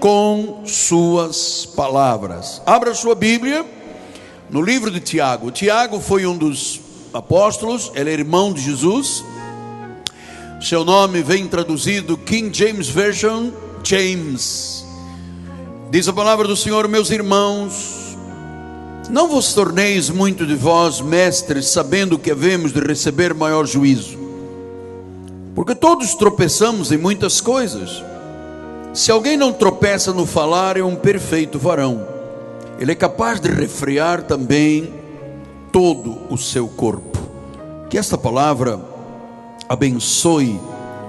com suas palavras. Abra sua Bíblia no livro de Tiago. Tiago foi um dos apóstolos, ele é irmão de Jesus. Seu nome vem traduzido King James Version, James. Diz a palavra do Senhor: meus irmãos, não vos torneis muito de vós mestres, sabendo que havemos de receber maior juízo, porque todos tropeçamos em muitas coisas. Se alguém não tropeça no falar, é um perfeito varão, ele é capaz de refrear também todo o seu corpo. Que esta palavra abençoe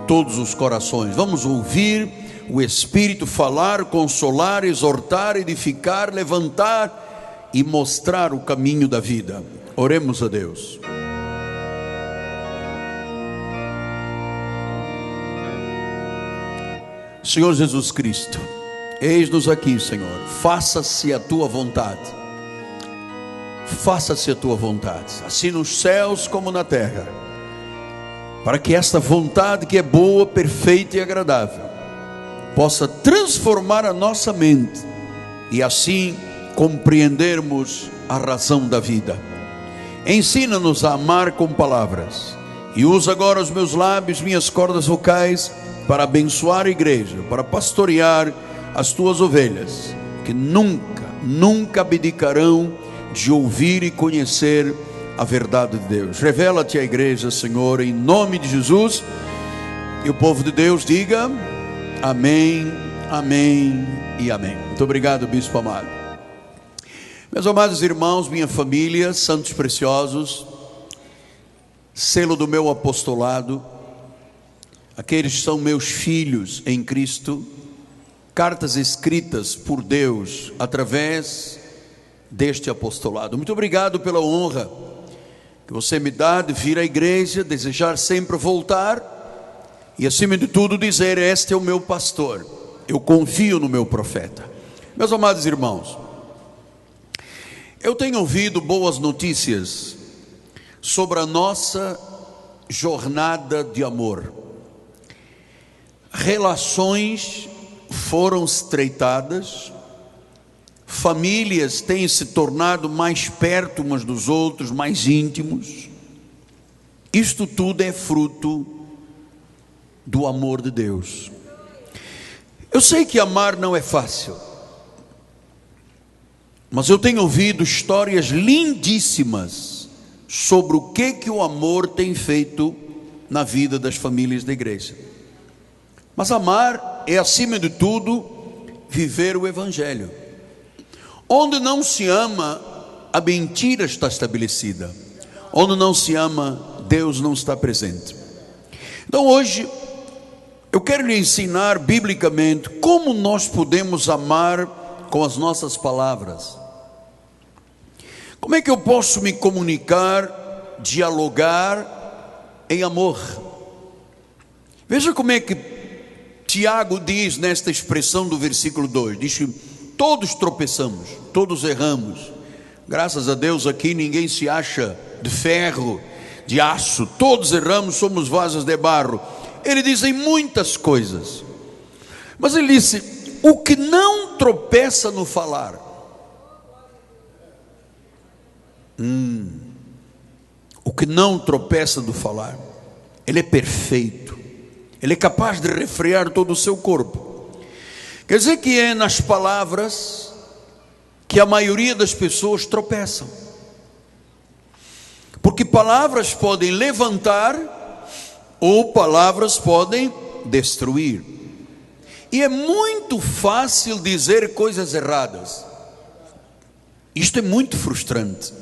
todos os corações. Vamos ouvir o Espírito falar, consolar, exortar, edificar, levantar e mostrar o caminho da vida. Oremos a Deus. Senhor Jesus Cristo, eis-nos aqui, Senhor. Faça-se a tua vontade. Faça-se a tua vontade, assim nos céus como na terra, para que esta vontade, que é boa, perfeita e agradável, possa transformar a nossa mente e assim compreendermos a razão da vida. Ensina-nos a amar com palavras, e usa agora os meus lábios, minhas cordas vocais, para abençoar a igreja, para pastorear as tuas ovelhas, que nunca abdicarão de ouvir e conhecer a verdade de Deus. Revela-te à igreja, Senhor, em nome de Jesus. E o povo de Deus diga amém, amém e amém. Muito obrigado, bispo amado. Meus amados irmãos, minha família, santos preciosos, selo do meu apostolado, aqueles que são meus filhos em Cristo, cartas escritas por Deus através deste apostolado. Muito obrigado pela honra que você me dá de vir à igreja, desejar sempre voltar e, acima de tudo, dizer: este é o meu pastor, eu confio no meu profeta. Meus amados irmãos, eu tenho ouvido boas notícias sobre a nossa jornada de amor. Relações foram estreitadas, famílias têm se tornado mais perto umas dos outros, mais íntimos. Isto tudo é fruto do amor de Deus. Eu sei que amar não é fácil, mas eu tenho ouvido histórias lindíssimas sobre o que o amor tem feito na vida das famílias da igreja. Mas amar é, acima de tudo, viver o Evangelho. Onde não se ama, a mentira está estabelecida. Onde não se ama, Deus não está presente. Então hoje eu quero lhe ensinar biblicamente como nós podemos amar com as nossas palavras. Como é que eu posso me comunicar, dialogar em amor? Veja como é que Tiago diz nesta expressão do versículo 2, diz que todos tropeçamos, todos erramos. Graças a Deus aqui ninguém se acha de ferro, de aço, todos erramos, somos vasos de barro. Ele diz em muitas coisas, mas ele disse: o que não tropeça no falar, o que não tropeça no falar, ele é perfeito, ele é capaz de refrear todo o seu corpo. Quer dizer que é nas palavras que a maioria das pessoas tropeçam, porque palavras podem levantar ou palavras podem destruir, e é muito fácil dizer coisas erradas. Isto é muito frustrante.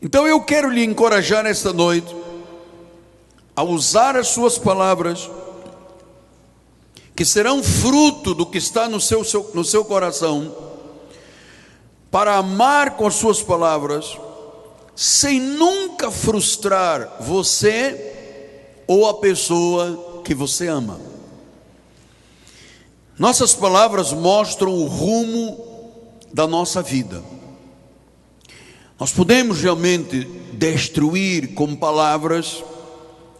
Então eu quero lhe encorajar esta noite a usar as suas palavras, que serão fruto do que está no seu coração, para amar com as suas palavras, sem nunca frustrar você ou a pessoa que você ama. Nossas palavras mostram o rumo da nossa vida. Nós podemos realmente destruir com palavras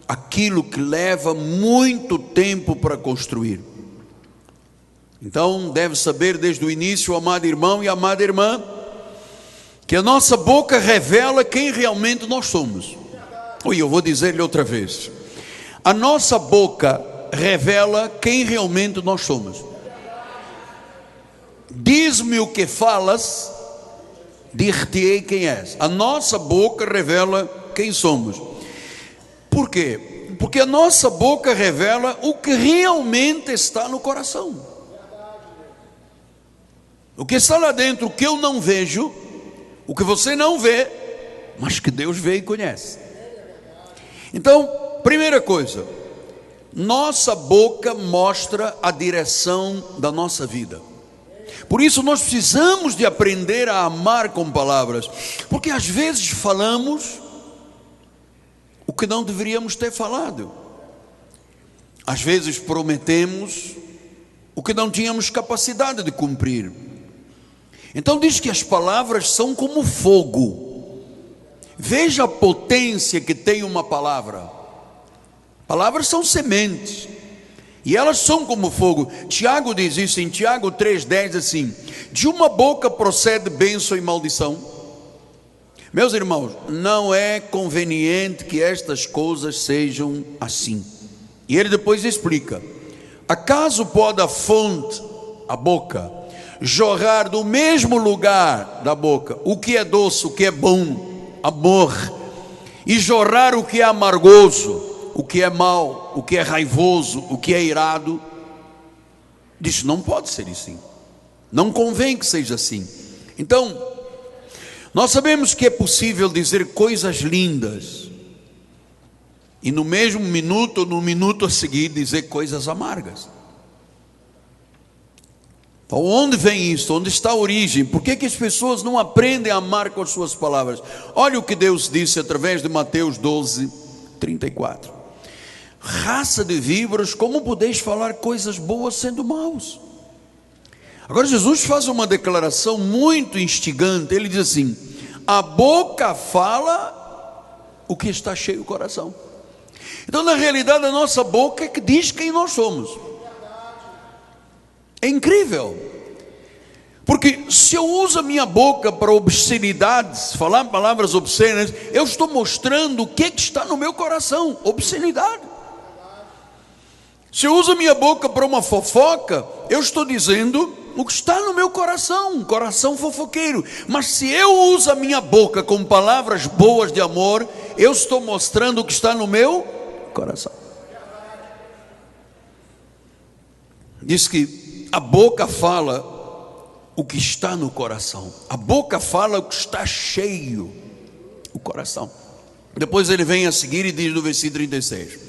aquilo que leva muito tempo para construir. Então deve saber desde o início, amado irmão e amada irmã, que a nossa boca revela quem realmente nós somos. Eu vou dizer-lhe outra vez: a nossa boca revela quem realmente nós somos. Diz-me o que falas, dir-te-ei quem és. A nossa boca revela quem somos. Por quê? Porque a nossa boca revela o que realmente está no coração. O que está lá dentro, o que eu não vejo, o que você não vê, mas que Deus vê e conhece. Então, primeira coisa, nossa boca mostra a direção da nossa vida. Por isso nós precisamos de aprender a amar com palavras, porque às vezes falamos o que não deveríamos ter falado. Às vezes prometemos o que não tínhamos capacidade de cumprir. Então diz que as palavras são como fogo. Veja a potência que tem uma palavra. Palavras são sementes, e elas são como fogo. Tiago diz isso em Tiago 3,10 assim: de uma boca procede bênção e maldição. Meus irmãos, não é conveniente que estas coisas sejam assim. E ele depois explica: acaso pode a fonte, a boca, jorrar do mesmo lugar da boca o que é doce, o que é bom, amor, e jorrar o que é amargoso, o que é mau, o que é raivoso, o que é irado? Diz, não pode ser assim, não convém que seja assim. Então, nós sabemos que é possível dizer coisas lindas e no mesmo minuto ou no minuto a seguir dizer coisas amargas. Então, onde vem isso? Onde está a origem? Por que as pessoas não aprendem a amar com as suas palavras? Olha o que Deus disse através de Mateus 12:34. Raça de víboras, como podeis falar coisas boas sendo maus? Agora Jesus faz uma declaração muito instigante. Ele diz assim: a boca fala o que está cheio o coração. Então, na realidade, a nossa boca é que diz quem nós somos. É incrível, porque se eu uso a minha boca para obscenidades, falar palavras obscenas, eu estou mostrando o que está no meu coração, obscenidade. Se eu uso a minha boca para uma fofoca, eu estou dizendo o que está no meu coração, um coração fofoqueiro. Mas se eu uso a minha boca com palavras boas de amor, eu estou mostrando o que está no meu coração. Diz que a boca fala o que está no coração. A boca fala o que está cheio o coração. Depois ele vem a seguir e diz no versículo 36: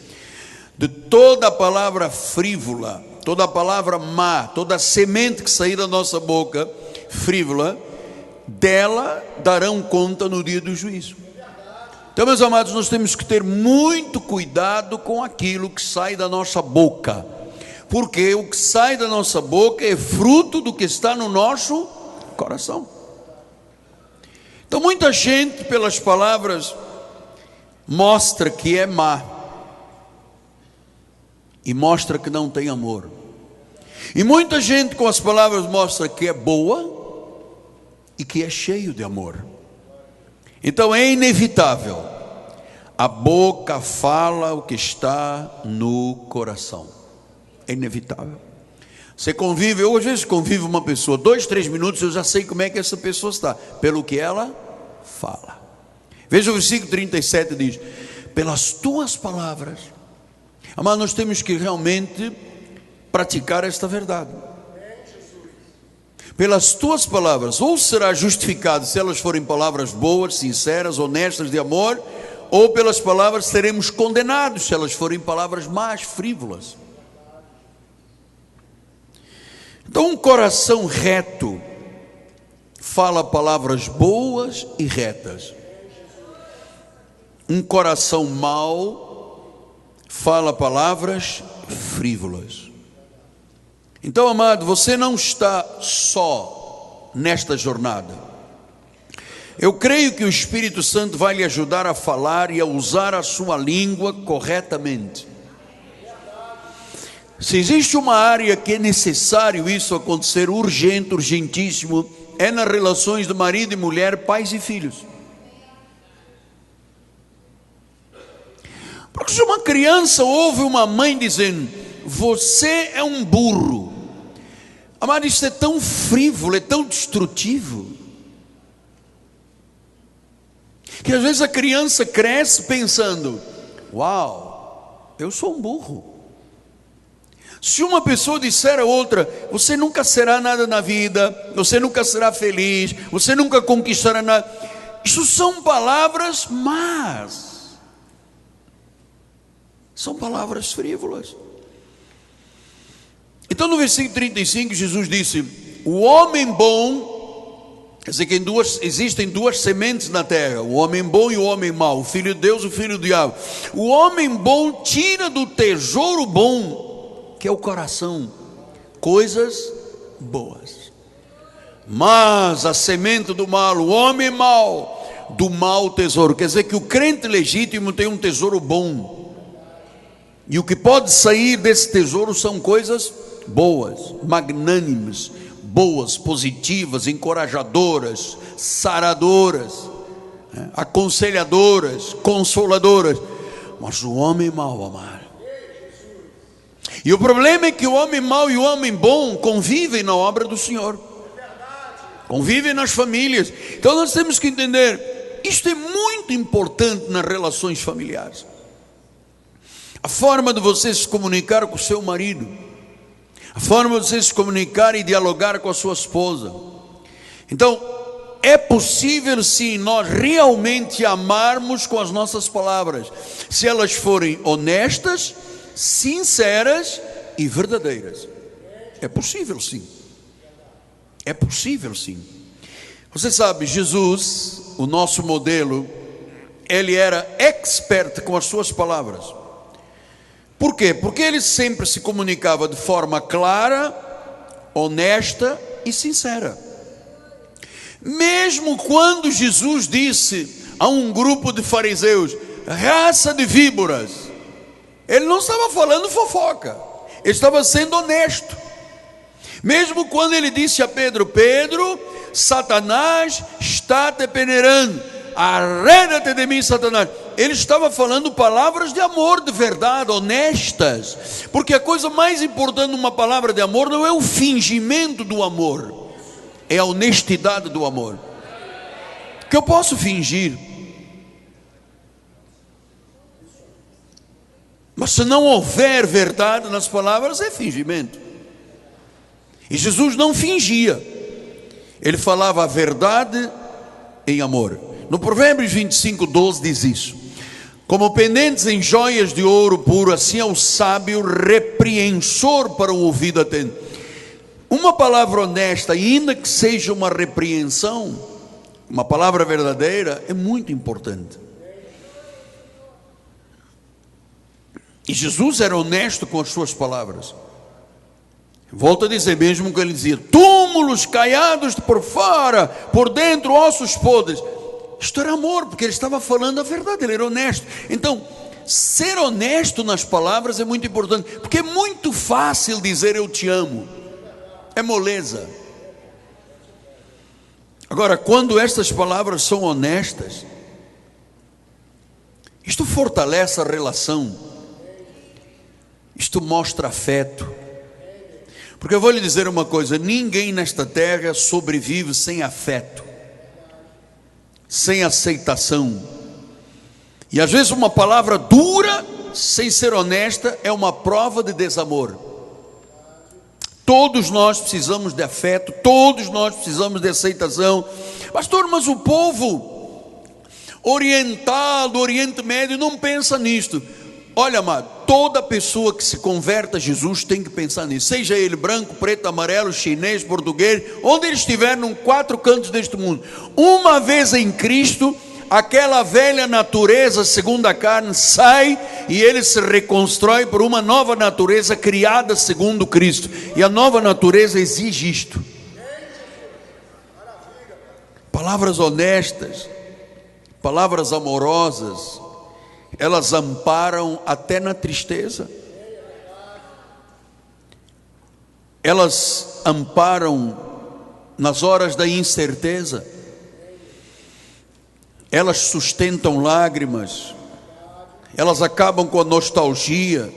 de toda a palavra frívola, toda a palavra má, toda a semente que sair da nossa boca frívola, dela darão conta no dia do juízo. Então, meus amados, nós temos que ter muito cuidado com aquilo que sai da nossa boca, porque o que sai da nossa boca é fruto do que está no nosso coração. Então, muita gente, pelas palavras, mostra que é má, e mostra que não tem amor. E muita gente com as palavras mostra que é boa e que é cheio de amor. Então é inevitável, a boca fala o que está no coração. É inevitável. Você convive, eu às vezes convivo uma pessoa, 2-3 minutos, eu já sei como é que essa pessoa está, pelo que ela fala. Veja o versículo 37, diz: pelas tuas palavras. Mas nós temos que realmente praticar esta verdade. Pelas tuas palavras, ou será justificado se elas forem palavras boas, sinceras, honestas, de amor, ou pelas palavras seremos condenados se elas forem palavras más, frívolas. Então, um coração reto fala palavras boas e retas. Um coração mau fala palavras frívolas. Então, amado, você não está só nesta jornada. Eu creio que o Espírito Santo vai lhe ajudar a falar e a usar a sua língua corretamente. Se existe uma área que é necessário isso acontecer, urgente, urgentíssimo, é nas relações de marido e mulher, pais e filhos. Porque se uma criança ouve uma mãe dizendo: você é um burro, amado, isso é tão frívolo, é tão destrutivo, que às vezes a criança cresce pensando: uau, eu sou um burro. Se uma pessoa disser a outra: você nunca será nada na vida, você nunca será feliz, você nunca conquistará nada, isso são palavras más, são palavras frívolas. Então no versículo 35 Jesus disse: o homem bom, quer dizer que existem duas sementes na terra, o homem bom e o homem mau, o filho de Deus e o filho do diabo. O homem bom tira do tesouro bom, que é o coração, coisas boas. Mas a semente do mal, o homem mau, do mau tesouro. Quer dizer que o crente legítimo tem um tesouro bom, e o que pode sair desse tesouro são coisas boas, magnânimes, boas, positivas, encorajadoras, saradoras, aconselhadoras, consoladoras. Mas o homem mau, amado, e o problema é que o homem mau e o homem bom convivem na obra do Senhor, convivem nas famílias. Então nós temos que entender, isto é muito importante nas relações familiares. A forma de você se comunicar com o seu marido, a forma de você se comunicar e dialogar com a sua esposa. Então é possível sim nós realmente amarmos com as nossas palavras, se elas forem honestas, sinceras e verdadeiras. É possível sim. É possível sim. Você sabe, Jesus, o nosso modelo, ele era expert com as suas palavras. Por quê? Porque ele sempre se comunicava de forma clara, honesta e sincera. Mesmo quando Jesus disse a um grupo de fariseus: raça de víboras, ele não estava falando fofoca, ele estava sendo honesto. Mesmo quando ele disse a Pedro: Pedro, Satanás está te peneirando, arreda-te de mim, Satanás. Ele estava falando palavras de amor, de verdade, honestas. Porque a coisa mais importante numa palavra de amor não é o fingimento do amor, é a honestidade do amor. Que eu posso fingir, mas se não houver verdade nas palavras, é fingimento. E Jesus não fingia, ele falava a verdade em amor. No Provérbios 25:12 diz isso: como pendentes em joias de ouro puro, assim é o sábio repreensor para o ouvido atento. Uma palavra honesta, ainda que seja uma repreensão, uma palavra verdadeira, é muito importante. E Jesus era honesto com as suas palavras. Volto a dizer, mesmo que ele dizia: túmulos caiados por fora, por dentro ossos podres. Isto era amor, porque ele estava falando a verdade, ele era honesto. Então, ser honesto nas palavras é muito importante, porque é muito fácil dizer eu te amo, é moleza. Agora, quando estas palavras são honestas, isto fortalece a relação, isto mostra afeto. Porque eu vou lhe dizer uma coisa: ninguém nesta terra sobrevive sem afeto, sem aceitação. E às vezes uma palavra dura, sem ser honesta, é uma prova de desamor. Todos nós precisamos de afeto, todos nós precisamos de aceitação. Pastor, mas o povo oriental, do Oriente Médio, não pensa nisto. Olha, amado, toda pessoa que se converte a Jesus tem que pensar nisso, seja ele branco, preto, amarelo, chinês, português, onde ele estiver, nos quatro cantos deste mundo. Uma vez em Cristo, aquela velha natureza segundo a carne sai e ele se reconstrói por uma nova natureza criada segundo Cristo. E a nova natureza exige isto: palavras honestas, palavras amorosas. Elas amparam até na tristeza. elas amparam nas horas da incerteza, elas sustentam lágrimas, elas acabam com a nostalgia.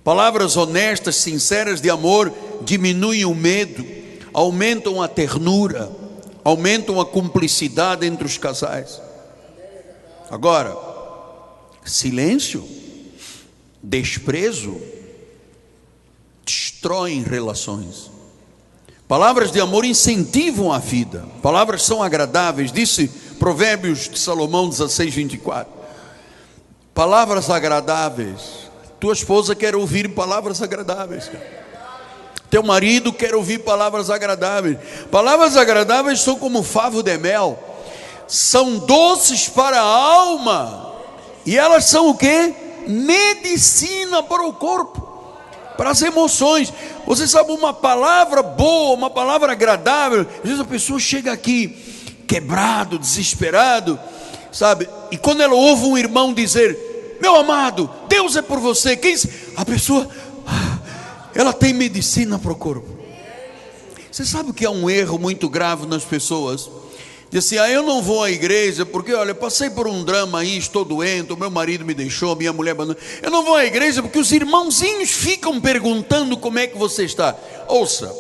Palavras honestas, sinceras de amor diminuem o medo, aumentam a ternura, aumentam a cumplicidade entre os casais. Agora, silêncio, desprezo, destroem relações. Palavras de amor incentivam a vida, palavras são agradáveis, disse Provérbios de Salomão 16:24. Palavras agradáveis. Tua esposa quer ouvir palavras agradáveis, cara. Teu marido quer ouvir palavras agradáveis. Palavras agradáveis são como favo de mel, são doces para a alma, e elas são o quê? Medicina para o corpo, para as emoções. Você sabe, uma palavra boa, uma palavra agradável, às vezes a pessoa chega aqui quebrado, desesperado, sabe? E quando ela ouve um irmão dizer: meu amado, Deus é por você, a pessoa, ela tem medicina para o corpo. Você sabe que é um erro muito grave nas pessoas? Diz assim: eu não vou à igreja porque, olha, passei por um drama aí, estou doente, o meu marido me deixou, minha mulher abandonou. Eu não vou à igreja porque os irmãozinhos ficam perguntando como é que você está. Ouça,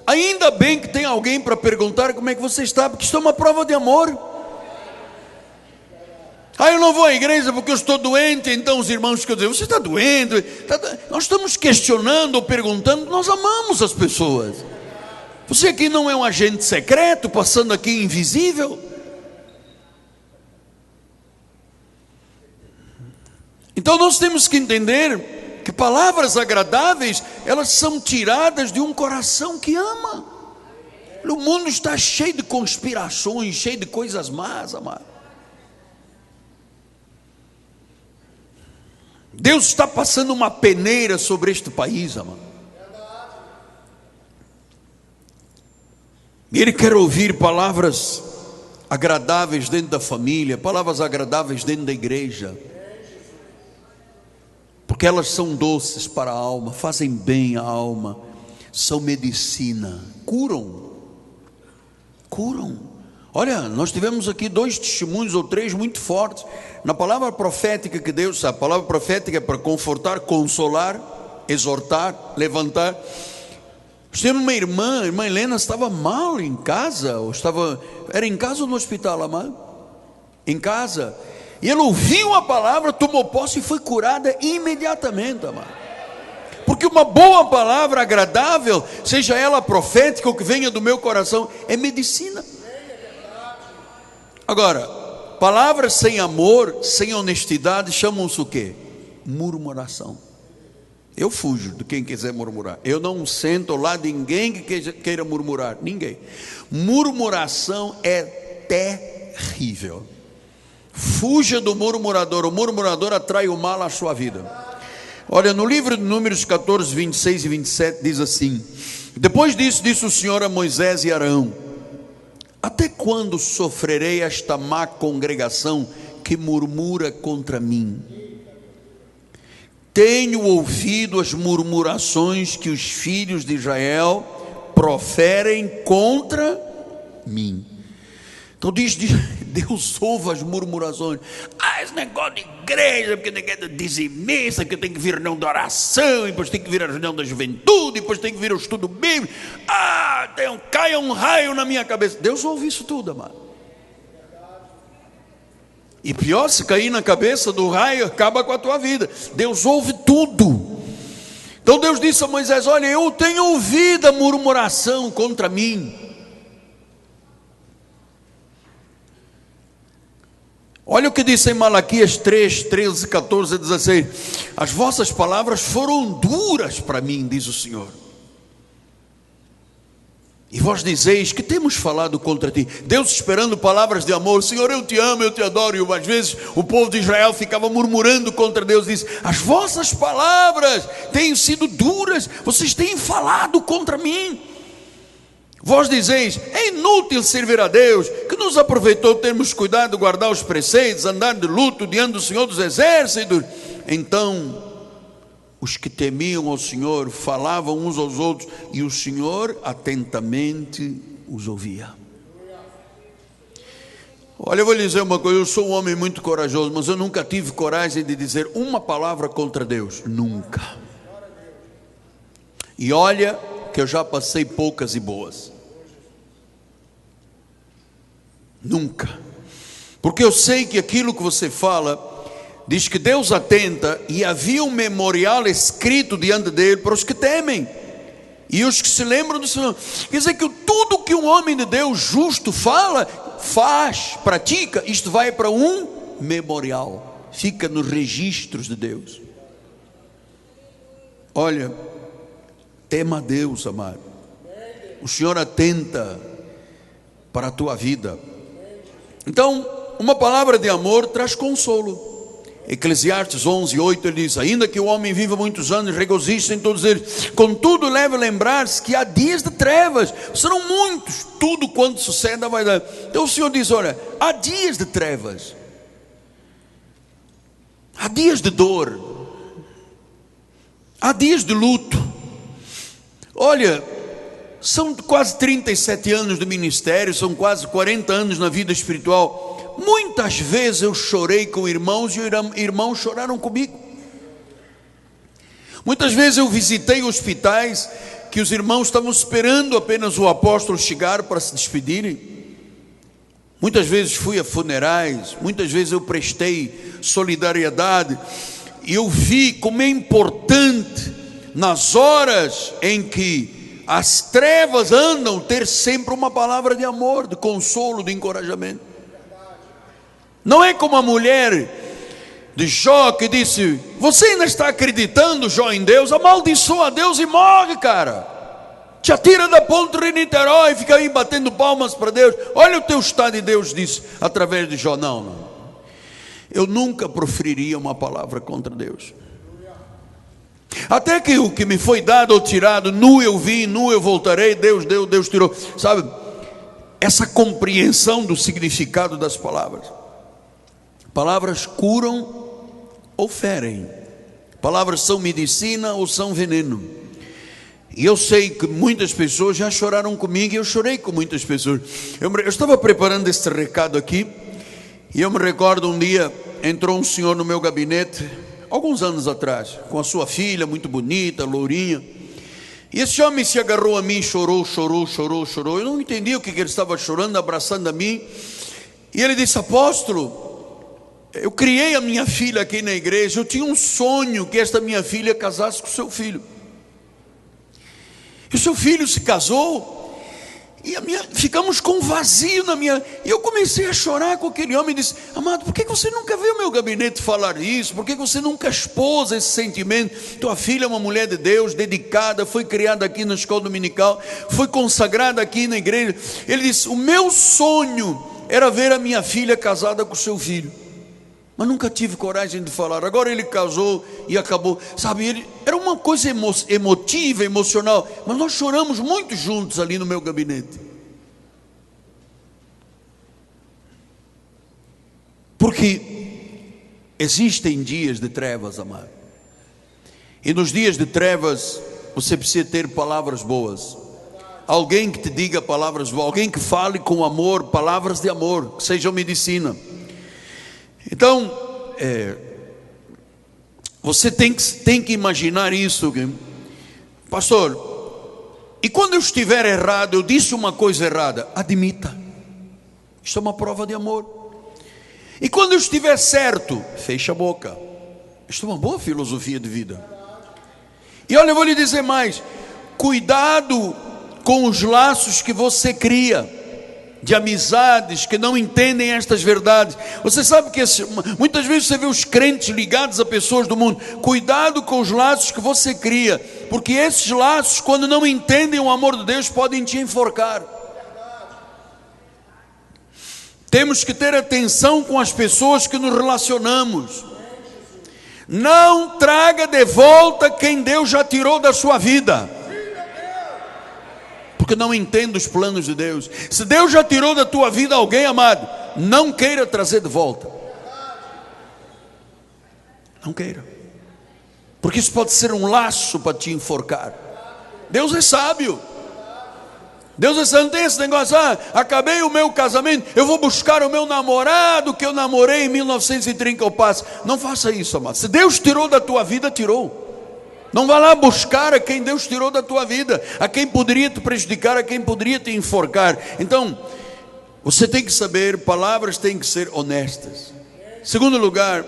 ainda bem que tem alguém para perguntar como é que você está, porque isso é uma prova de amor. Eu não vou à igreja porque eu estou doente, então os irmãos ficam dizendo: você está doente? Nós estamos questionando ou perguntando, nós amamos as pessoas. Você aqui não é um agente secreto, passando aqui invisível. Então nós temos que entender que palavras agradáveis, elas são tiradas de um coração que ama. O mundo está cheio de conspirações, cheio de coisas más, amado. Deus está passando uma peneira sobre este país, amado. E Ele quer ouvir palavras agradáveis dentro da família, palavras agradáveis dentro da igreja, porque elas são doces para a alma, fazem bem à alma, são medicina, curam. Olha, nós tivemos aqui 2 testemunhos ou 3 muito fortes na palavra profética que Deus sabe. A palavra profética é para confortar, consolar, exortar, levantar. Temos uma irmã, a irmã Helena estava mal em casa, era em casa ou no hospital, amado? Em casa. E ela ouviu a palavra, tomou posse e foi curada imediatamente, amado. Porque uma boa palavra agradável, seja ela profética ou que venha do meu coração, é medicina. Agora, palavras sem amor, sem honestidade, chamam-se o quê? Murmuração. Eu fujo de quem quiser murmurar. Eu não sento ao lado de ninguém que queira murmurar. Ninguém. Murmuração é terrível. Fuja do murmurador. O murmurador atrai o mal à sua vida. Olha, no livro de Números 14, 26 e 27 diz assim: depois disso, disse o Senhor a Moisés e Arão: até quando sofrerei esta má congregação que murmura contra mim? Tenho ouvido as murmurações que os filhos de Israel proferem contra mim. Então Deus ouve as murmurações. Esse negócio de igreja, porque ninguém é dizimista, porque tem que vir a reunião de oração, e depois tem que vir a reunião da juventude, e depois tem que vir o estudo bíblico. Caia um raio na minha cabeça. Deus ouve isso tudo, amado. E pior, se cair na cabeça do raio, acaba com a tua vida. Deus ouve tudo. Então Deus disse a Moisés: olha, eu tenho ouvido a murmuração contra mim. Olha o que diz em Malaquias 3, 13, 14 e 16: as vossas palavras foram duras para mim, diz o Senhor. E vós dizeis: que temos falado contra ti? Deus esperando palavras de amor. Senhor, eu te amo, eu te adoro. E às vezes o povo de Israel ficava murmurando contra Deus. Diz: as vossas palavras têm sido duras. Vocês têm falado contra mim. Vós dizeis: é inútil servir a Deus. Que nos aproveitou termos cuidado de guardar os preceitos, andar de luto diante do Senhor dos exércitos? Então os que temiam ao Senhor falavam uns aos outros, e o Senhor atentamente os ouvia. Olha, eu vou lhe dizer uma coisa, eu sou um homem muito corajoso, mas eu nunca tive coragem de dizer uma palavra contra Deus, nunca. E olha que eu já passei poucas e boas. Nunca. Porque eu sei que aquilo que você fala, diz que Deus atenta, e havia um memorial escrito diante dele para os que temem e os que se lembram do Senhor. Quer dizer que tudo que um homem de Deus justo fala, faz, pratica, isto vai para um memorial, fica nos registros de Deus. Olha, tema a Deus, amado. O Senhor atenta para a tua vida. Então, uma palavra de amor traz consolo. Eclesiastes 11:8, ele diz: ainda que o homem viva muitos anos, regozije-se em todos eles, contudo leve a lembrar-se que há dias de trevas, serão muitos, tudo quanto suceda vai dar. Então o Senhor diz: olha, há dias de trevas, há dias de dor, há dias de luto. Olha, são quase 37 anos de ministério, são quase 40 anos na vida espiritual. Muitas vezes eu chorei com irmãos e irmãos choraram comigo. Muitas vezes eu visitei hospitais que os irmãos estavam esperando apenas o apóstolo chegar para se despedirem. Muitas vezes fui a funerais, muitas vezes eu prestei solidariedade, e eu vi como é importante, nas horas em que as trevas andam, ter sempre uma palavra de amor, de consolo, de encorajamento. Não é como a mulher de Jó que disse: você ainda está acreditando, Jó, em Deus? Amaldiçoa a Deus e morre, cara. Te atira da ponte de Niterói e fica aí batendo palmas para Deus. Olha o teu estado. E Deus disse através de Jó: não, eu nunca proferiria uma palavra contra Deus. Até que o que me foi dado ou tirado, nu eu vim, nu eu voltarei. Deus deu, Deus tirou. Sabe, essa compreensão do significado das palavras. Palavras curam ou ferem. Palavras são medicina ou são veneno. E eu sei que muitas pessoas já choraram comigo, e eu chorei com muitas pessoas. Eu estava preparando este recado aqui, e eu me recordo um dia, entrou um senhor no meu gabinete, alguns anos atrás, com a sua filha, muito bonita, lourinha. E esse homem se agarrou a mim, chorou. Eu não entendi o que ele estava chorando, abraçando a mim. E ele disse: apóstolo, eu criei a minha filha aqui na igreja, eu tinha um sonho que esta minha filha casasse com o seu filho. E o seu filho se casou, e ficamos com um vazio na minha. E eu comecei a chorar com aquele homem e disse: amado, por que você nunca veio ao meu gabinete falar isso? Por que você nunca expôs esse sentimento? Tua filha é uma mulher de Deus, dedicada, foi criada aqui na escola dominical, foi consagrada aqui na igreja. Ele disse: o meu sonho era ver a minha filha casada com o seu filho, mas nunca tive coragem de falar. Agora ele casou e acabou. Sabe, era uma coisa emotiva, emocional, mas nós choramos muito juntos ali no meu gabinete. Porque existem dias de trevas, amado. E nos dias de trevas você precisa ter palavras boas. Alguém que te diga palavras boas, alguém que fale com amor, palavras de amor, que sejam medicina. Então, você tem que imaginar isso, pastor. E quando eu estiver errado, eu disse uma coisa errada, admita. Isso é uma prova de amor. E quando eu estiver certo, feche a boca. Isso é uma boa filosofia de vida. E olha, eu vou lhe dizer mais: cuidado com os laços que você cria de amizades que não entendem estas verdades. Você sabe que muitas vezes você vê os crentes ligados a pessoas do mundo. Cuidado com os laços que você cria, porque esses laços, quando não entendem o amor de Deus, podem te enforcar. Temos que ter atenção com as pessoas que nos relacionamos. Não traga de volta quem Deus já tirou da sua vida, porque não entende os planos de Deus. Se Deus já tirou da tua vida alguém, amado, não queira trazer de volta. Não queira. porque isso pode ser um laço para te enforcar. Deus é sábio. Deus é sábio. Não tem esse negócio, acabei o meu casamento, eu vou buscar o meu namorado que eu namorei em 1930 eu passo. Não faça isso, amado. Se Deus tirou da tua vida, tirou. Não vá lá buscar a quem Deus tirou da tua vida, a quem poderia te prejudicar, a quem poderia te enforcar. Então, você tem que saber, palavras têm que ser honestas. Segundo lugar,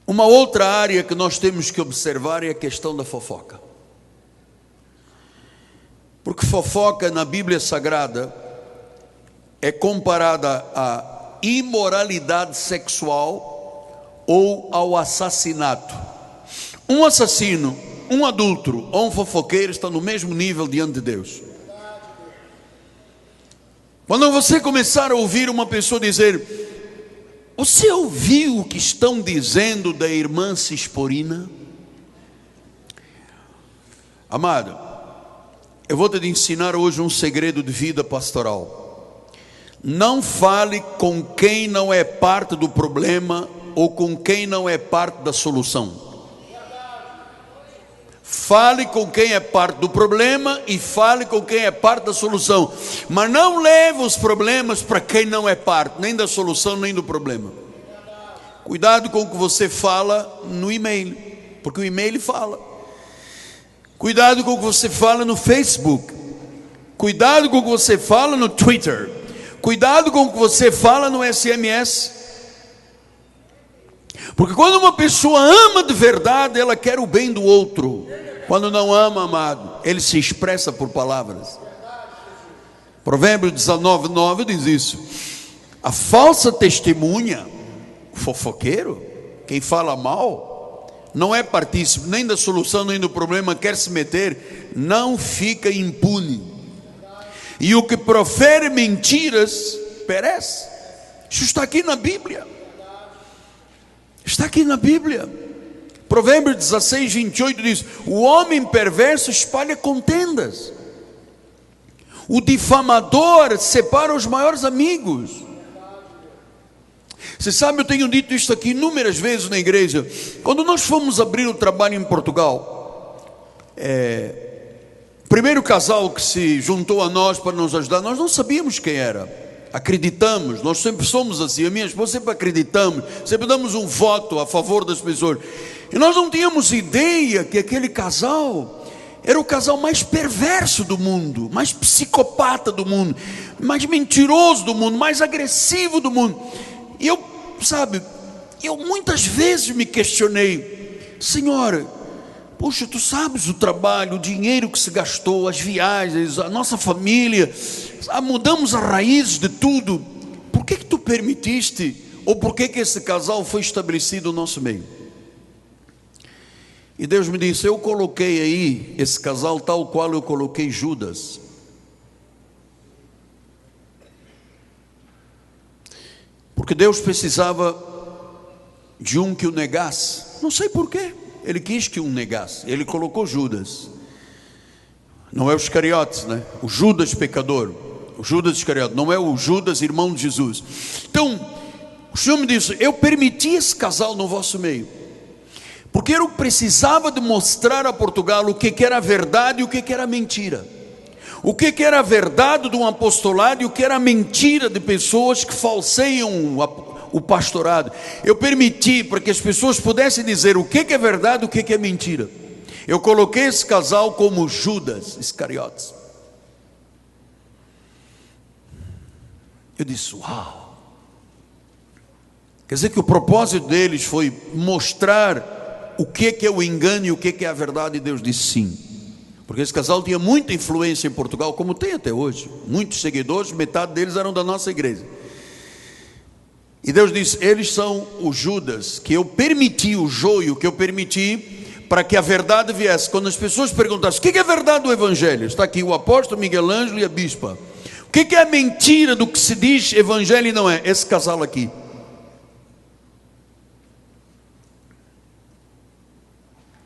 uma outra área que nós temos que observar é a questão da fofoca. Porque fofoca na Bíblia Sagrada é comparada à imoralidade sexual ou ao assassinato. Um assassino, um adúltero ou um fofoqueiro está no mesmo nível diante de Deus. Quando você começar a ouvir uma pessoa dizer: você ouviu o que estão dizendo da irmã Cisporina? Amado, eu vou te ensinar hoje um segredo de vida pastoral. Não fale com quem não é parte do problema ou com quem não é parte da solução. Fale com quem é parte do problema e fale com quem é parte da solução. Mas não leve os problemas para quem não é parte, nem da solução, nem do problema. Cuidado com o que você fala no e-mail, porque o e-mail fala. Cuidado com o que você fala no Facebook. Cuidado com o que você fala no Twitter. Cuidado com o que você fala no SMS. Porque quando uma pessoa ama de verdade, ela quer o bem do outro. Quando não ama, amado, ele se expressa por palavras. Provérbios 19:9 diz isso. A falsa testemunha, o fofoqueiro, quem fala mal, não é partícipe nem da solução nem do problema, quer se meter, não fica impune. E o que profere mentiras perece. Isso está aqui na Bíblia. Está aqui na Bíblia. Provérbios 16:28 diz: o homem perverso espalha contendas, o difamador separa os maiores amigos. Você sabe, eu tenho dito isso aqui inúmeras vezes na igreja. Quando nós fomos abrir o trabalho em Portugal, o primeiro casal que se juntou a nós para nos ajudar, nós não sabíamos quem era. Acreditamos, nós sempre somos assim, a minha esposa sempre acreditamos, sempre damos um voto a favor das pessoas. E nós não tínhamos ideia que aquele casal era o casal mais perverso do mundo, mais psicopata do mundo, mais mentiroso do mundo, mais agressivo do mundo. E eu muitas vezes me questionei: Senhor, poxa, tu sabes o trabalho, o dinheiro que se gastou, as viagens, a nossa família, mudamos as raízes de tudo. Por que tu permitiste, ou por que esse casal foi estabelecido no nosso meio? E Deus me disse: eu coloquei aí esse casal tal qual eu coloquei Judas. Porque Deus precisava de um que o negasse. Não sei porquê, Ele quis que um negasse. Ele colocou Judas. Não é o Iscariotes, né? O Judas pecador, o Judas Iscariotes, não é o Judas irmão de Jesus. Então o Senhor me disse: eu permiti esse casal no vosso meio, porque eu precisava de mostrar a Portugal o que era a verdade e o que era a mentira. O que era a verdade de um apostolado e o que era a mentira de pessoas que falseiam o pastorado. Eu permiti para que as pessoas pudessem dizer o que é verdade e o que é mentira. Eu coloquei esse casal como Judas Iscariotes. Eu disse: uau! Quer dizer que o propósito deles foi mostrar o que é o engano e o que é a verdade. E Deus disse sim. Porque esse casal tinha muita influência em Portugal, como tem até hoje. Muitos seguidores, metade deles eram da nossa igreja. E Deus disse: eles são os Judas, que eu permiti, o joio que eu permiti, para que a verdade viesse. Quando as pessoas perguntassem o que é a verdade do Evangelho, está aqui o apóstolo Miguel Ângelo e a bispa. O que é a mentira do que se diz Evangelho e não é? Esse casal aqui.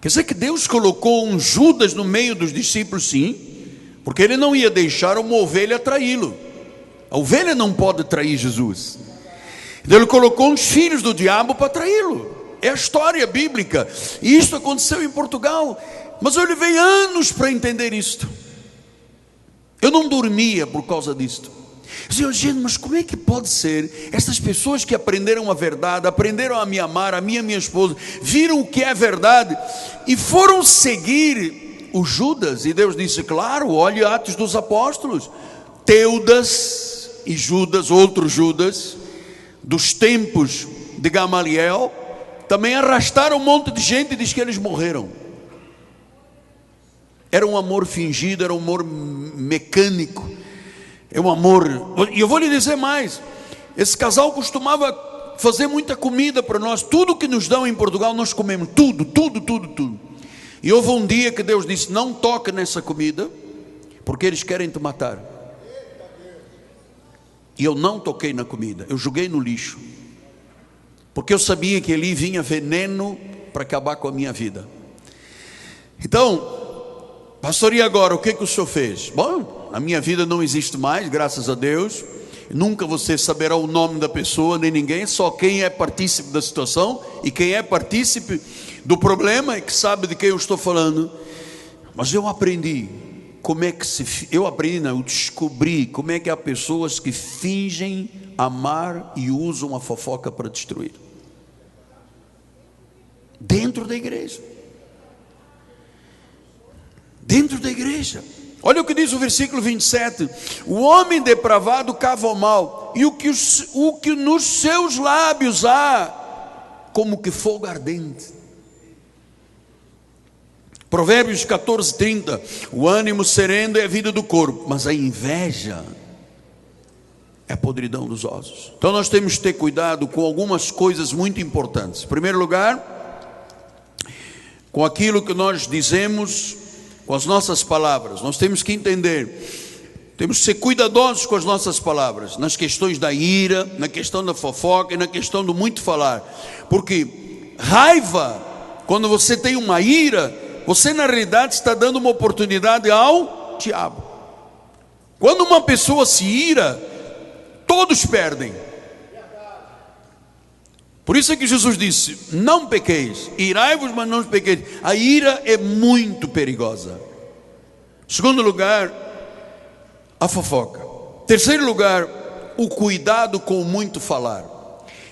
Quer dizer que Deus colocou um Judas no meio dos discípulos, sim, porque Ele não ia deixar uma ovelha traí-lo. A ovelha não pode trair Jesus. Então Ele colocou uns filhos do diabo para traí-lo. É a história bíblica. E isso aconteceu em Portugal. Mas eu levei anos para entender isto. Eu não dormia por causa disto. Eu dizia, gente, mas como é que pode ser? Essas pessoas que aprenderam a verdade, aprenderam a me amar, a mim e a minha esposa, viram o que é verdade e foram seguir o Judas. E Deus disse, claro, olhe Atos dos Apóstolos. Teudas e Judas, outro Judas, dos tempos de Gamaliel, também arrastaram um monte de gente e diz que eles morreram. Era um amor fingido, era um amor mecânico, é um amor. E eu vou lhe dizer mais, esse casal costumava fazer muita comida para nós. Tudo que nos dão em Portugal nós comemos, tudo. E houve um dia que Deus disse, não toque nessa comida, porque eles querem te matar. E eu não toquei na comida, eu joguei no lixo, porque eu sabia que ali vinha veneno para acabar com a minha vida. Então, pastor, e agora, o que o senhor fez? Bom, a minha vida não existe mais, graças a Deus. Nunca você saberá o nome da pessoa, nem ninguém. Só quem é partícipe da situação e quem é partícipe do problema é que sabe de quem eu estou falando. Mas eu aprendi como é que eu descobri como é que há pessoas que fingem amar e usam a fofoca para destruir. Dentro da igreja. Dentro da igreja. Olha o que diz o versículo 27. O homem depravado cava o mal, e o que nos seus lábios há, como que fogo ardente. Provérbios 14:30. O ânimo sereno é a vida do corpo, mas a inveja é a podridão dos ossos. Então nós temos que ter cuidado com algumas coisas muito importantes. Em primeiro lugar, com aquilo que nós dizemos, com as nossas palavras. Nós temos que entender, temos que ser cuidadosos com as nossas palavras, nas questões da ira, na questão da fofoca e na questão do muito falar. Porque raiva, quando você tem uma ira, você na realidade está dando uma oportunidade ao diabo. Quando uma pessoa se ira, todos perdem. Por isso é que Jesus disse, não pequeis, irai-vos, mas não pequeis. A ira é muito perigosa. Segundo lugar, a fofoca. Terceiro lugar, o cuidado com o muito falar.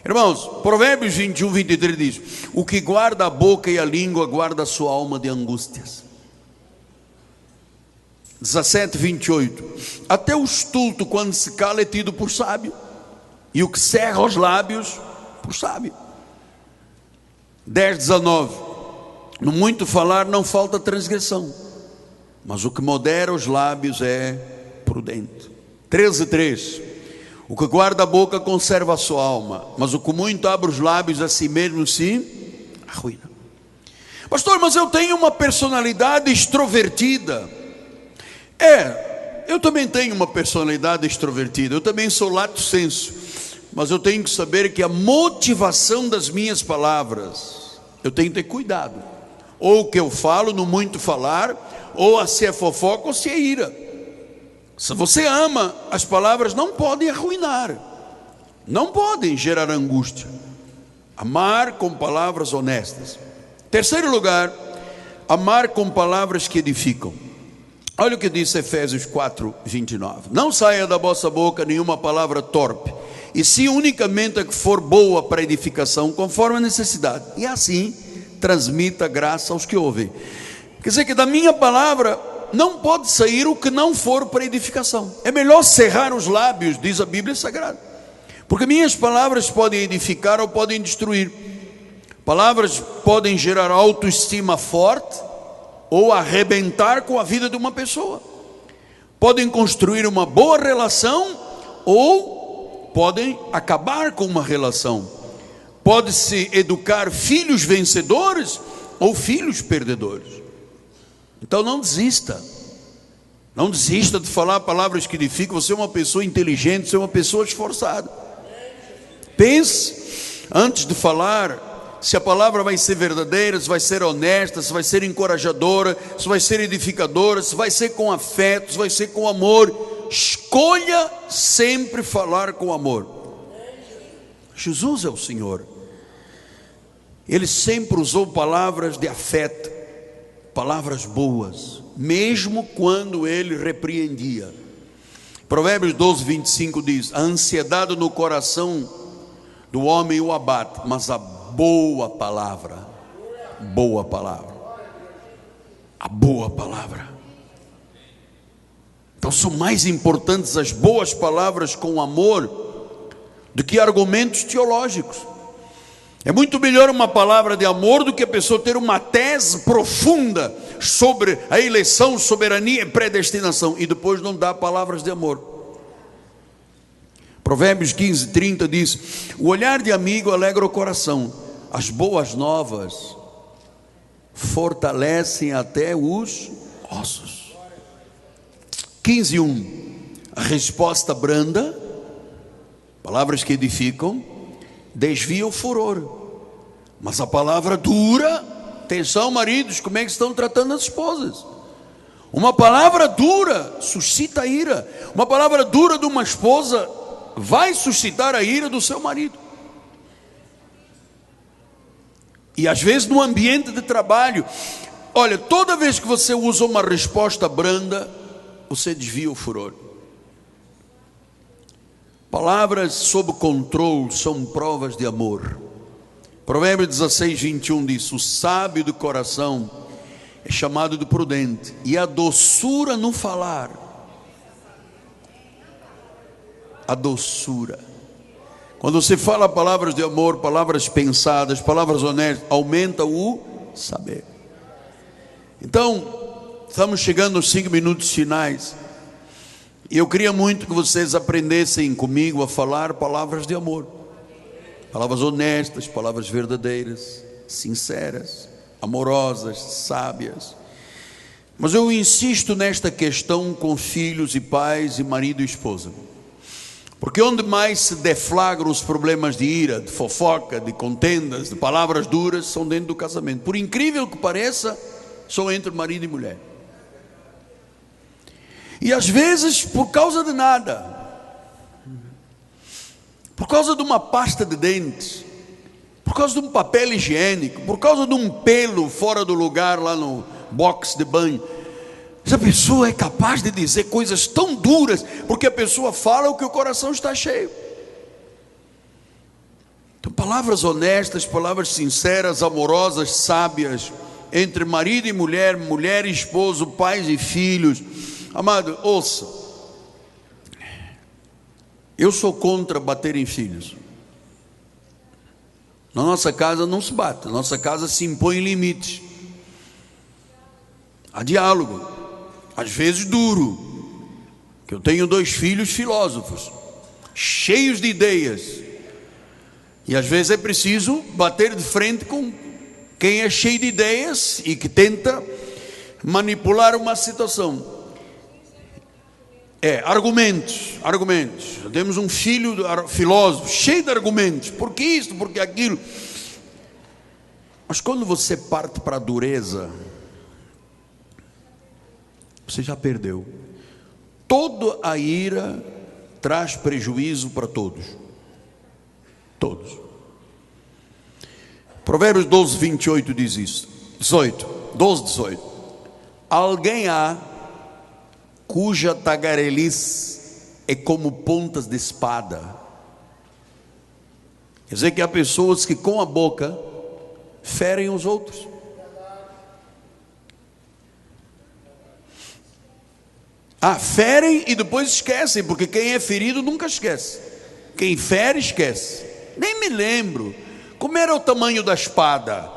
Irmãos, Provérbios 21:23 diz, o que guarda a boca e a língua, guarda a sua alma de angústias. 17:28, até o estulto quando se cala é tido por sábio, e o que cerra os lábios por sábio. 10:19, no muito falar não falta transgressão, mas o que modera os lábios é prudente. 13:3, o que guarda a boca conserva a sua alma, mas o que muito abre os lábios a si mesmo se arruína. Pastor, mas eu tenho uma personalidade extrovertida. Eu também tenho uma personalidade extrovertida, eu também sou lato sensu. Mas eu tenho que saber que a motivação das minhas palavras, eu tenho que ter cuidado. Ou o que eu falo no muito falar, ou se é fofoca ou se é ira. Se você ama, as palavras não podem arruinar, não podem gerar angústia. Amar com palavras honestas. Terceiro lugar, amar com palavras que edificam. Olha o que diz Efésios 4:29. Não saia da vossa boca nenhuma palavra torpe, e se unicamente a que for boa para edificação, conforme a necessidade, e assim transmita graça aos que ouvem. Quer dizer que da minha palavra não pode sair o que não for para edificação. É melhor cerrar os lábios, diz a Bíblia Sagrada, porque minhas palavras podem edificar ou podem destruir. Palavras podem gerar autoestima forte ou arrebentar com a vida de uma pessoa. Podem construir uma boa relação ou podem acabar com uma relação. Pode-se educar filhos vencedores ou filhos perdedores. Então não desista. Não desista de falar palavras que edificam. Você é uma pessoa inteligente, você é uma pessoa esforçada. Pense antes de falar se a palavra vai ser verdadeira, se vai ser honesta, se vai ser encorajadora, se vai ser edificadora, se vai ser com afeto, se vai ser com amor. Escolha sempre falar com amor. Jesus é o Senhor. Ele sempre usou palavras de afeto, palavras boas, mesmo quando ele repreendia. Provérbios 12, 25 diz: a ansiedade no coração do homem o abate, mas a boa palavra, a boa palavra. Então são mais importantes as boas palavras com amor do que argumentos teológicos. É muito melhor uma palavra de amor do que a pessoa ter uma tese profunda sobre a eleição, soberania e predestinação e depois não dar palavras de amor. Provérbios 15, 30 diz: o olhar de amigo alegra o coração, as boas novas fortalecem até os ossos. 15, 1: a resposta branda, palavras que edificam, desvia o furor, mas a palavra dura, atenção maridos, como é que estão tratando as esposas? Uma palavra dura suscita ira. Uma palavra dura de uma esposa vai suscitar a ira do seu marido. E às vezes no ambiente de trabalho, olha, toda vez que você usa uma resposta branda, você desvia o furor. Palavras sob controle são provas de amor. Provérbios 16, 21 diz: o sábio do coração é chamado de prudente, e a doçura no falar, a doçura, quando você fala palavras de amor, palavras pensadas, palavras honestas, aumenta o saber. Então, estamos chegando aos 5 minutos finais. E eu queria muito que vocês aprendessem comigo a falar palavras de amor, palavras honestas, palavras verdadeiras, sinceras, amorosas, sábias. Mas eu insisto nesta questão com filhos e pais e marido e esposa, porque onde mais se deflagram os problemas de ira, de fofoca, de contendas, de palavras duras, são dentro do casamento. Por incrível que pareça, são entre marido e mulher. E às vezes por causa de nada, por causa de uma pasta de dentes, por causa de um papel higiênico, por causa de um pelo fora do lugar lá no box de banho, essa pessoa é capaz de dizer coisas tão duras, porque a pessoa fala o que o coração está cheio. Então, palavras honestas, palavras sinceras, amorosas, sábias, entre marido e mulher, mulher e esposo, pais e filhos. Amado, ouça, eu sou contra bater em filhos. Na nossa casa não se bate, na nossa casa se impõe limites. Há diálogo, às vezes duro, que eu tenho 2 filhos filósofos, cheios de ideias, e às vezes é preciso bater de frente com quem é cheio de ideias e que tenta manipular uma situação. Argumentos. Temos um filho filósofo, cheio de argumentos, porque isto, porque aquilo. Mas quando você parte para a dureza, você já perdeu. Toda a ira traz prejuízo para todos. Todos. Provérbios 12, 28 diz isso. 12, 18. Alguém há cuja tagarelice é como pontas de espada. Quer dizer que há pessoas que com a boca ferem os outros. Ferem e depois esquecem, porque quem é ferido nunca esquece. Quem fere esquece. Nem me lembro como era o tamanho da espada.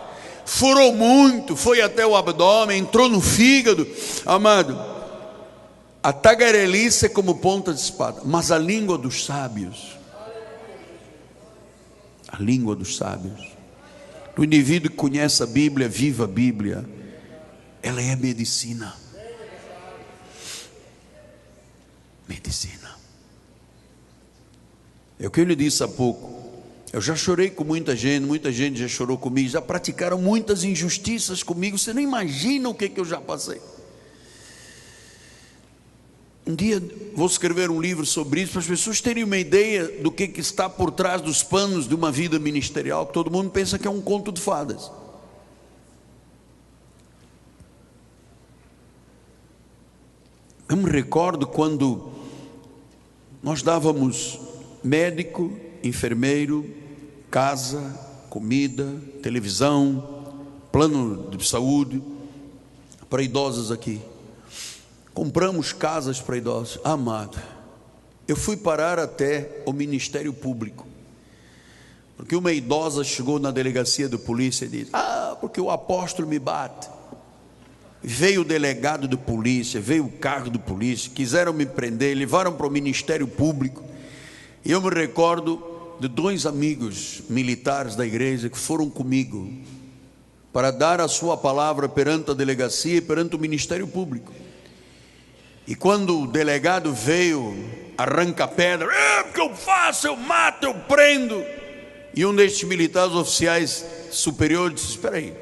Furou muito, foi até o abdômen, entrou no fígado. Amado, a tagarelice é como ponta de espada, mas a língua dos sábios, do indivíduo que conhece a Bíblia, vive a Bíblia, ela é medicina. É o que eu lhe disse há pouco. Eu já chorei com muita gente já chorou comigo, já praticaram muitas injustiças comigo, você nem imagina o que eu já passei. Um dia vou escrever um livro sobre isso, para as pessoas terem uma ideia do que está por trás dos panos de uma vida ministerial, que todo mundo pensa que é um conto de fadas. Eu me recordo quando nós dávamos médico, enfermeiro, casa, comida, televisão, plano de saúde para idosos aqui. Compramos casas para idosos. Amado, eu fui parar até o Ministério Público, porque uma idosa chegou na delegacia de polícia e disse: porque o apóstolo me bate. Veio o delegado de polícia, veio o carro de polícia, quiseram me prender, levaram para o Ministério Público. E eu me recordo de 2 amigos militares da igreja que foram comigo para dar a sua palavra perante a delegacia e perante o Ministério Público. E quando o delegado veio, arranca pedra, porque eu faço, eu mato, eu prendo. E um destes militares oficiais superiores disse: espera aí,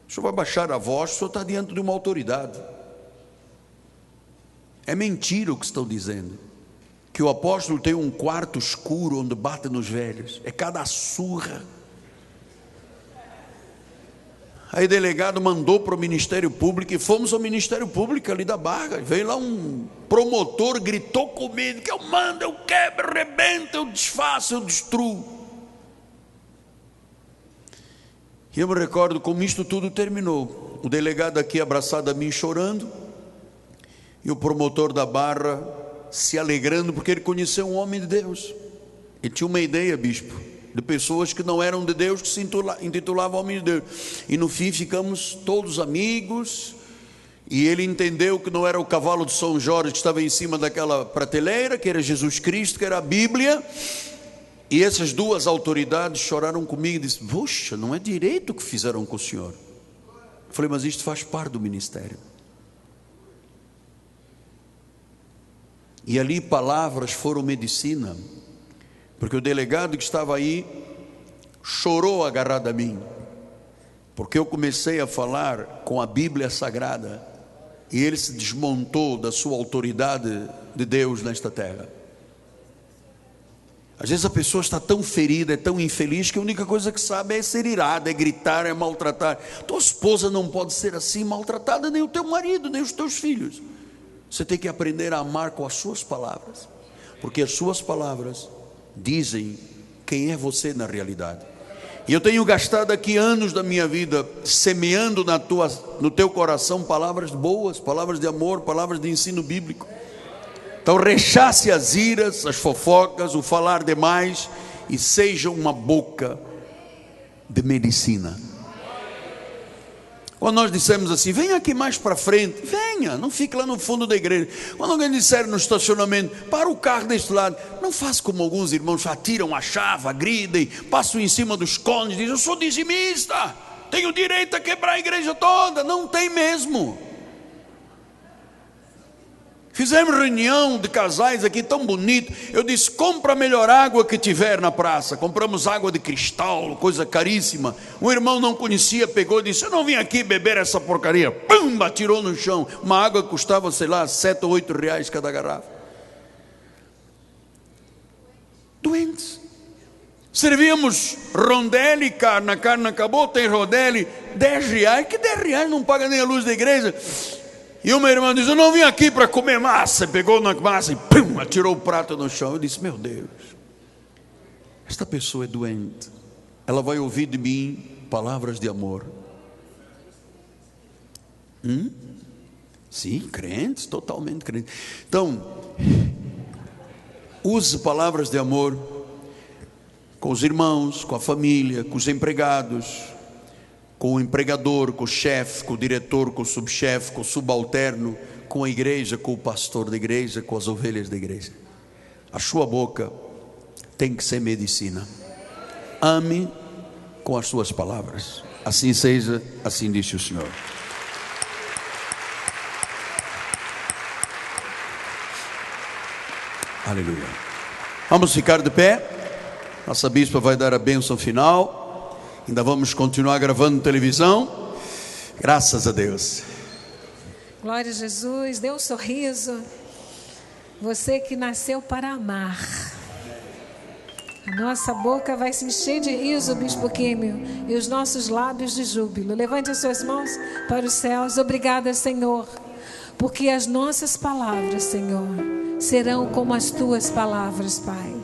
o senhor vai baixar a voz, o senhor está diante de uma autoridade. É mentira o que estão dizendo, que o apóstolo tem um quarto escuro onde bate nos velhos, é cada surra. Aí o delegado mandou para o Ministério Público, e fomos ao Ministério Público ali da Barra. Veio lá um promotor, gritou comigo, que eu mando, eu quebro, arrebento, eu desfaço, eu destruo. E eu me recordo como isto tudo terminou. O delegado aqui abraçado a mim chorando, e o promotor da Barra se alegrando, porque ele conheceu um homem de Deus. Ele tinha uma ideia, bispo, de pessoas que não eram de Deus, que se intitulavam homens de Deus. E no fim ficamos todos amigos. E ele entendeu que não era o cavalo de São Jorge que estava em cima daquela prateleira, que era Jesus Cristo, que era a Bíblia. E essas 2 autoridades choraram comigo e disseram: poxa, não é direito o que fizeram com o senhor. Eu falei: mas isto faz parte do ministério. E ali palavras foram medicina, porque o delegado que estava aí chorou agarrado a mim, porque eu comecei a falar com a Bíblia Sagrada, e ele se desmontou da sua autoridade de Deus nesta terra. Às vezes a pessoa está tão ferida, é tão infeliz, que a única coisa que sabe é ser irada, é gritar, é maltratar. Tua esposa não pode ser assim maltratada, nem o teu marido, nem os teus filhos. Você tem que aprender a amar com as suas palavras, porque as suas palavras dizem quem é você na realidade. E eu tenho gastado aqui anos da minha vida semeando no teu coração palavras boas, palavras de amor, palavras de ensino bíblico. Então rechace as iras, as fofocas, o falar demais, e seja uma boca de medicina. Quando nós dissemos assim: venha aqui mais para frente, venha, não fique lá no fundo da igreja. Quando alguém disser no estacionamento: para o carro deste lado, não faça como alguns irmãos atiram a chave, agridem, passam em cima dos cones, dizem: eu sou dizimista, tenho direito a quebrar a igreja toda. Não tem mesmo. Fizemos reunião de casais aqui tão bonito. Eu disse: compra a melhor água que tiver na praça. Compramos água de cristal, coisa caríssima. Um irmão não conhecia, pegou e disse: eu não vim aqui beber essa porcaria. Pum, atirou no chão. Uma água que custava, sei lá, 7 ou 8 reais cada garrafa. Doentes. Servíamos rondelli, carne, a carne acabou, tem rondelli, 10 reais. Que 10 reais não paga nem a luz da igreja. E uma irmã diz: eu não vim aqui para comer massa. Pegou na massa e pum, atirou o prato no chão. Eu disse: meu Deus, esta pessoa é doente. Ela vai ouvir de mim palavras de amor. Sim, crentes, totalmente crentes. Então, use palavras de amor com os irmãos, com a família, com os empregados, com o empregador, com o chefe, com o diretor, com o subchefe, com o subalterno, com a igreja, com o pastor da igreja, com as ovelhas da igreja. A sua boca tem que ser medicina. Ame com as suas palavras. Assim seja, assim disse o Senhor. Aleluia. Vamos ficar de pé. Nossa bispa vai dar a bênção final. Ainda vamos continuar gravando televisão. Graças a Deus. Glória a Jesus. Dê um sorriso. Você que nasceu para amar. A nossa boca vai se encher de riso, Bispo Químio, e os nossos lábios de júbilo. Levante as suas mãos para os céus. Obrigada, Senhor, porque as nossas palavras, Senhor, serão como as tuas palavras, Pai.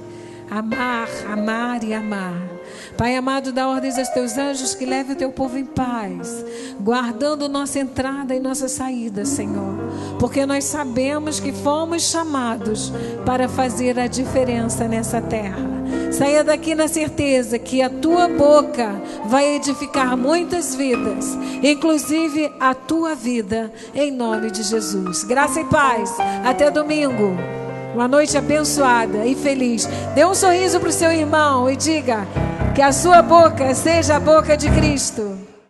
Amar, amar e amar. Pai amado, dá ordens aos teus anjos que leve o teu povo em paz, guardando nossa entrada e nossa saída, Senhor, porque nós sabemos que fomos chamados para fazer a diferença nessa terra. Saia daqui na certeza que a tua boca vai edificar muitas vidas, inclusive a tua vida, em nome de Jesus. Graça e paz. Até domingo. Uma noite abençoada e feliz. Dê um sorriso para o seu irmão e diga que a sua boca seja a boca de Cristo.